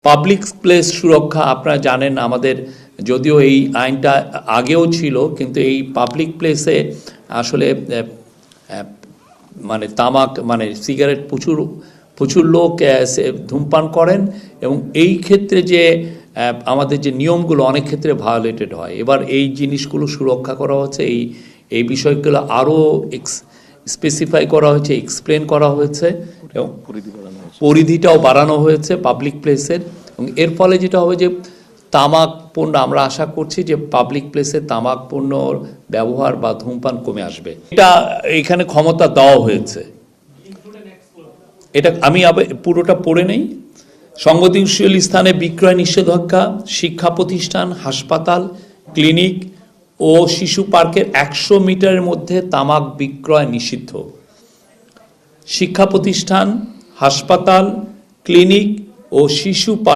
Public place সুরক্ষা আপনারা জানেন, আমাদের যদিও এই আইনটা আগেও ছিল, কিন্তু এই পাবলিক প্লেসে আসলে মানে তামাক মানে সিগারেট প্রচুর লোক ধূমপান করেন, এবং এই ক্ষেত্রে যে আমাদের যে নিয়মগুলো অনেক ক্ষেত্রে ভায়োলেটেড হয়। এবার এই জিনিসগুলো সুরক্ষা করা হচ্ছে, এই বিষয়গুলো আরও স্পেসিফাই করা হয়েছে, এক্সপ্লেন করা হয়েছে, এবং পরিধিটাও বাড়ানো হয়েছে পাবলিক প্লেসের। এবং এর ফলে যেটা হবে যে তামাক পণ্য, আমরা আশা করছি যে পাবলিক প্লেসে তামাক পণ্যর ব্যবহার বা ধূমপান কমে আসবে। এটা এখানে ক্ষমতা দেওয়া হয়েছে, এটা আমি পুরোটা পড়ে নেই। সংবেদনশীল স্থানে বিক্রয় নিষেধাজ্ঞা, শিক্ষা প্রতিষ্ঠান, হাসপাতাল, ক্লিনিক ও শিশু পার্কের 100 মিটারের মধ্যে তামাক বিক্রয় নিষিদ্ধ। শিক্ষা প্রতিষ্ঠান, হাসপাতাল, ক্লিনিক ও শিশু